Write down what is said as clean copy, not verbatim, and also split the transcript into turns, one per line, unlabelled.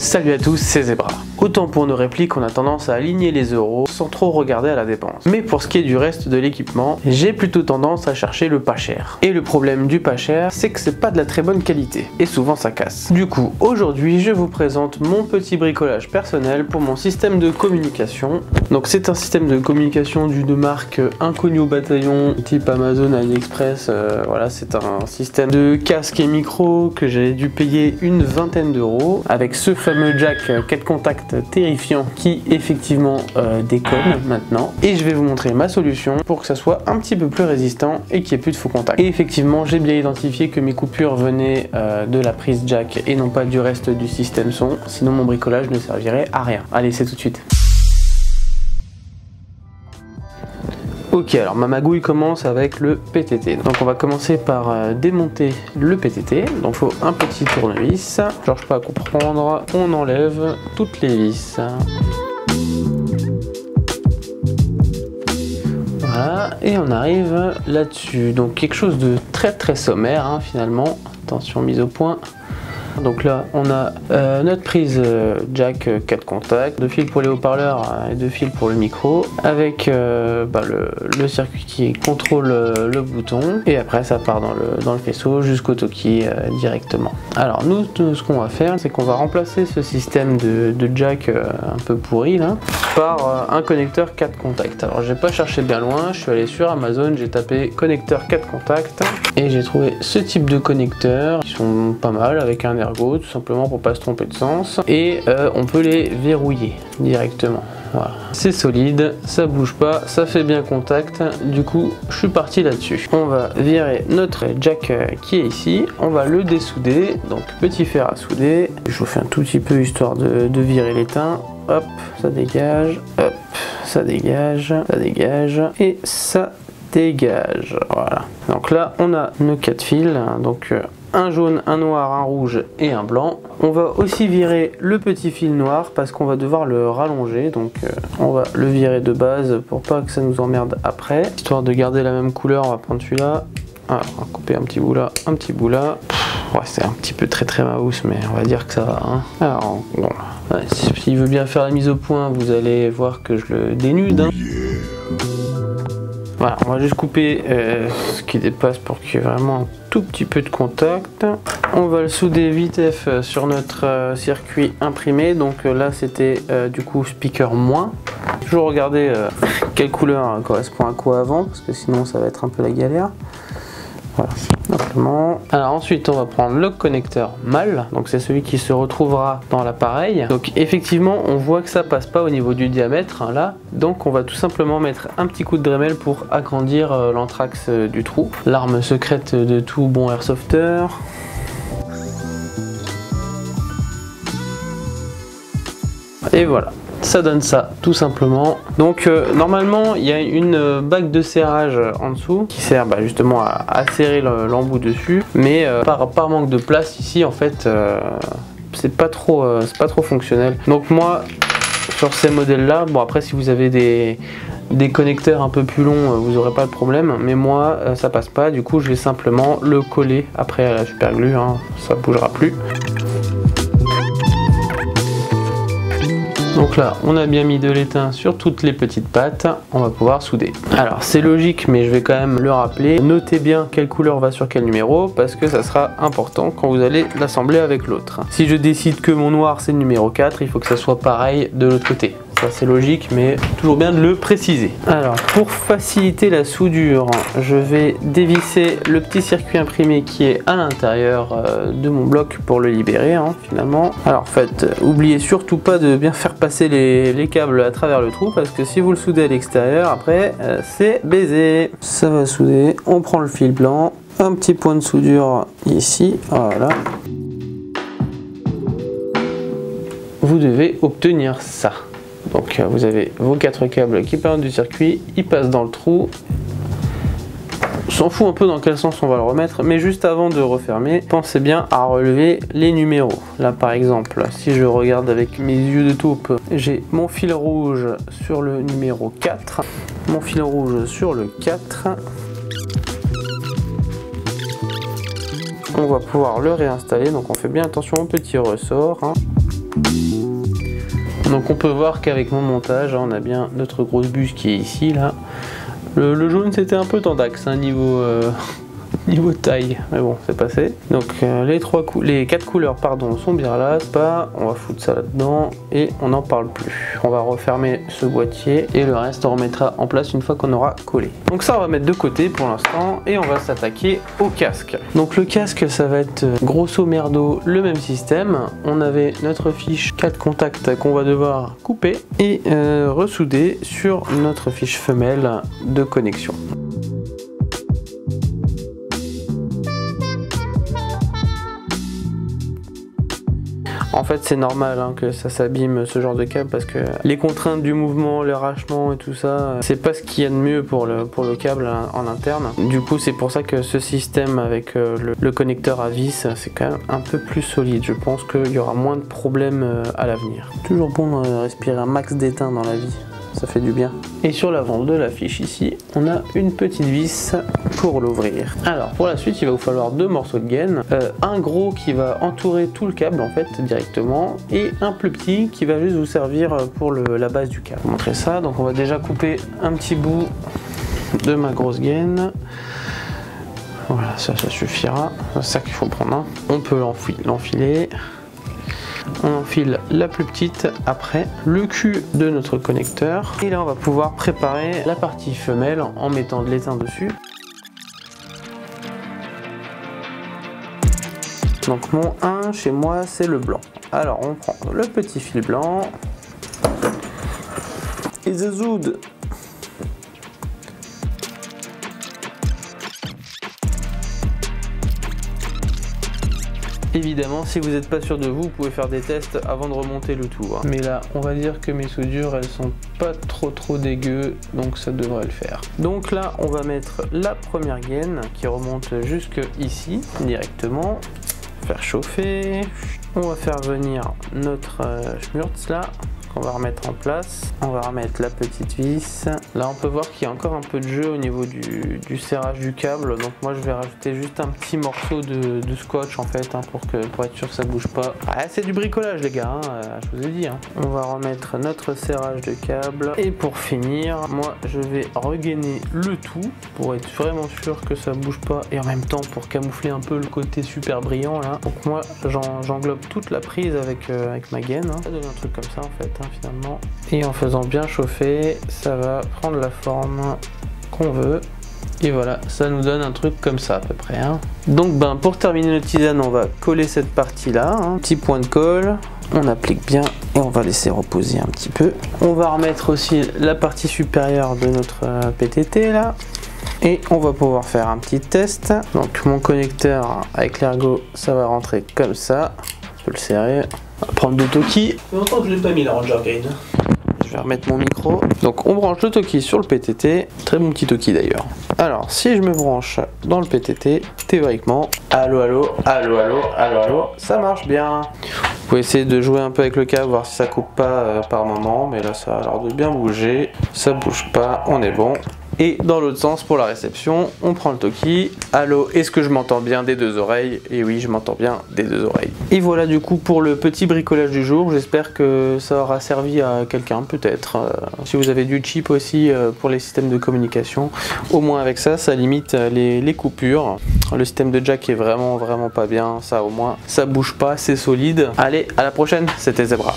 Salut à tous, c'est Zebra. Autant pour nos répliques, on a tendance à aligner les euros sans trop regarder à la dépense. Mais pour ce qui est du reste de l'équipement, j'ai plutôt tendance à chercher le pas cher. Et le problème du pas cher, c'est que c'est pas de la très bonne qualité. Et souvent ça casse. Du coup, aujourd'hui, je vous présente mon petit bricolage personnel pour mon système de communication. Donc c'est un système de communication d'une marque inconnue au bataillon, type Amazon, AliExpress. Voilà, c'est un système de casque et micro que j'ai dû payer une vingtaine d'euros avec ce fameux jack 4 contacts terrifiant qui effectivement déconne maintenant. Et je vais vous montrer ma solution pour que ça soit un petit peu plus résistant et qu'il n'y ait plus de faux contacts. Et effectivement, j'ai bien identifié que mes coupures venaient de la prise jack et non pas du reste du système son, sinon mon bricolage ne servirait à rien. Allez, c'est tout de suite. Ok, alors ma magouille commence avec le PTT. Donc on va commencer par démonter le PTT. Donc il faut un petit tournevis. Je ne cherche pas à comprendre. On enlève toutes les vis. Voilà, et on arrive là-dessus. Donc quelque chose de très sommaire hein, finalement. Attention, mise au point. Donc là on a notre prise jack 4 contacts, 2 fils pour les haut-parleurs et 2 fils pour le micro, avec le circuit qui contrôle le bouton, et après ça part dans le faisceau jusqu'au Toki directement. Alors nous ce qu'on va faire, c'est qu'on va remplacer ce système de jack un peu pourri là par un connecteur 4 contacts. Alors j'ai pas cherché bien loin, je suis allé sur Amazon, j'ai tapé connecteur 4 contacts et j'ai trouvé ce type de connecteurs qui sont pas mal, avec un ergot tout simplement pour pas se tromper de sens, et on peut les verrouiller directement. Voilà, c'est solide, ça bouge pas, ça fait bien contact, du coup je suis parti là-dessus. On va virer notre jack qui est ici, on va le dessouder, donc petit fer à souder. Je vous fais un tout petit peu histoire de virer l'étain. Hop, ça dégage, hop, ça dégage, ça dégage, et ça dégage. Voilà, donc là on a nos 4 fils, donc un jaune, un noir, un rouge et un blanc. On va aussi virer le petit fil noir parce qu'on va devoir le rallonger, donc on va le virer de base pour pas que ça nous emmerde après. Histoire de garder la même couleur, on va prendre celui-là. Alors, on va couper un petit bout là, un petit bout là. Ouais, c'est un petit peu très mouse, mais on va dire que ça va. Hein. Alors, bon, ouais, s'il veut bien faire la mise au point, vous allez voir que je le dénude. Hein. Voilà, on va juste couper ce qui dépasse pour qu'il y ait vraiment un tout petit peu de contact. On va le souder vitef sur notre circuit imprimé. Donc là c'était du coup speaker moins. Toujours regarder quelle couleur correspond à quoi avant, parce que sinon ça va être un peu la galère. Voilà, simplement. Alors ensuite on va prendre le connecteur mâle, donc c'est celui qui se retrouvera dans l'appareil. Donc effectivement on voit que ça passe pas au niveau du diamètre hein, là, donc on va tout simplement mettre un petit coup de Dremel pour agrandir l'anthrax du trou. L'arme secrète de tout bon airsofter. Et voilà, ça donne ça tout simplement. Donc normalement il y a une bague de serrage en dessous qui sert justement à serrer l'embout dessus, mais par manque de place ici en fait c'est pas trop fonctionnel. Donc moi sur ces modèles là, bon après si vous avez des connecteurs un peu plus longs vous aurez pas de problème, mais moi ça passe pas, du coup je vais simplement le coller après à la super glue, hein, ça bougera plus. Donc là, on a bien mis de l'étain sur toutes les petites pattes, on va pouvoir souder. Alors c'est logique, mais je vais quand même le rappeler, notez bien quelle couleur va sur quel numéro, parce que ça sera important quand vous allez l'assembler avec l'autre. Si je décide que mon noir c'est le numéro 4, il faut que ça soit pareil de l'autre côté. Ça c'est logique, mais toujours bien de le préciser. Alors pour faciliter la soudure, je vais dévisser le petit circuit imprimé qui est à l'intérieur de mon bloc pour le libérer hein, finalement. Alors en fait, oubliez surtout pas de bien faire passer les câbles à travers le trou, parce que si vous le soudez à l'extérieur, après c'est baisé. Ça va souder, on prend le fil blanc, un petit point de soudure ici, voilà. Vous devez obtenir ça. Donc vous avez vos 4 câbles qui partent du circuit, ils passent dans le trou. On s'en fout un peu dans quel sens on va le remettre, mais juste avant de refermer, pensez bien à relever les numéros. Là par exemple, si je regarde avec mes yeux de taupe, j'ai mon fil rouge sur le numéro 4, mon fil rouge sur le 4. On va pouvoir le réinstaller, donc on fait bien attention au petit ressort. Hein. Donc on peut voir qu'avec mon montage, on a bien notre grosse buse qui est ici là. Le jaune c'était un peu tendax, hein, niveau niveau taille, mais bon c'est passé. Donc les 4 couleurs pardon sont bien là, c'est pas, on va foutre ça là-dedans et on n'en parle plus. On va refermer ce boîtier et le reste on remettra en place une fois qu'on aura collé. Donc ça on va mettre de côté pour l'instant et on va s'attaquer au casque. Donc le casque ça va être grosso merdo le même système. On avait notre fiche 4 contacts qu'on va devoir couper et ressouder sur notre fiche femelle de connexion. En fait c'est normal hein, que ça s'abîme ce genre de câble parce que les contraintes du mouvement, l'arrachement et tout ça, c'est pas ce qu'il y a de mieux pour le câble en interne. Du coup c'est pour ça que ce système avec le connecteur à vis c'est quand même un peu plus solide. Je pense qu'il y aura moins de problèmes à l'avenir. Toujours bon de respirer un max d'étain dans la vie. Ça fait du bien. Et sur l'avant de la fiche ici, on a une petite vis pour l'ouvrir. Alors pour la suite, il va vous falloir 2 morceaux de gaine, un gros qui va entourer tout le câble en fait directement, et un plus petit qui va juste vous servir pour la base du câble. Je vais vous montrer ça. Donc on va déjà couper un petit bout de ma grosse gaine. Voilà, ça suffira. C'est ça qu'il faut prendre. Hein. On peut l'enfiler. On enfile la plus petite, après le cul de notre connecteur et là on va pouvoir préparer la partie femelle en mettant de l'étain dessus. Donc mon 1 chez moi c'est le blanc. Alors on prend le petit fil blanc et zazoude. Évidemment, si vous n'êtes pas sûr de vous, vous pouvez faire des tests avant de remonter le tout. Hein. Mais là, on va dire que mes soudures, elles sont pas trop dégueu, donc ça devrait le faire. Donc là, on va mettre la première gaine qui remonte jusque ici, directement. Faire chauffer. On va faire venir notre schmurz là, qu'on va remettre en place. On va remettre la petite vis. Là on peut voir qu'il y a encore un peu de jeu au niveau du serrage du câble, donc moi je vais rajouter juste un petit morceau de scotch en fait hein, pour être sûr que ça bouge pas. Ah, c'est du bricolage les gars, hein, je vous ai dit. Hein. On va remettre notre serrage de câble et pour finir, moi je vais regainer le tout pour être vraiment sûr que ça bouge pas et en même temps pour camoufler un peu le côté super brillant là. Donc moi j'englobe toute la prise avec ma gaine. Hein. Ça donne un truc comme ça en fait. Finalement, et en faisant bien chauffer ça va prendre la forme qu'on veut et voilà, ça nous donne un truc comme ça à peu près hein. Donc pour terminer notre tisane on va coller cette partie là hein. Petit point de colle, on applique bien et on va laisser reposer un petit peu. On va remettre aussi la partie supérieure de notre PTT là et on va pouvoir faire un petit test. Donc mon connecteur avec l'ergot ça va rentrer comme ça, je peux le serrer. On va prendre 2 Toki. Ça fait longtemps que je l'ai pas mis la Ranger Green. Je vais remettre mon micro. Donc on branche le Toki sur le PTT. Très bon petit Toki d'ailleurs. Alors si je me branche dans le PTT, théoriquement, allô, ça marche bien. Vous pouvez essayer de jouer un peu avec le câble, voir si ça coupe pas par moment. Mais là ça a l'air de bien bouger. Ça bouge pas, on est bon. Et dans l'autre sens pour la réception, on prend le Toki. Allô, est-ce que je m'entends bien des 2 oreilles? Et oui, je m'entends bien des 2 oreilles. Et voilà du coup pour le petit bricolage du jour. J'espère que ça aura servi à quelqu'un peut-être. Si vous avez du chip aussi pour les systèmes de communication, au moins avec ça, ça limite les coupures. Le système de jack est vraiment pas bien. Ça au moins, ça bouge pas, c'est solide. Allez, à la prochaine, c'était Zebra.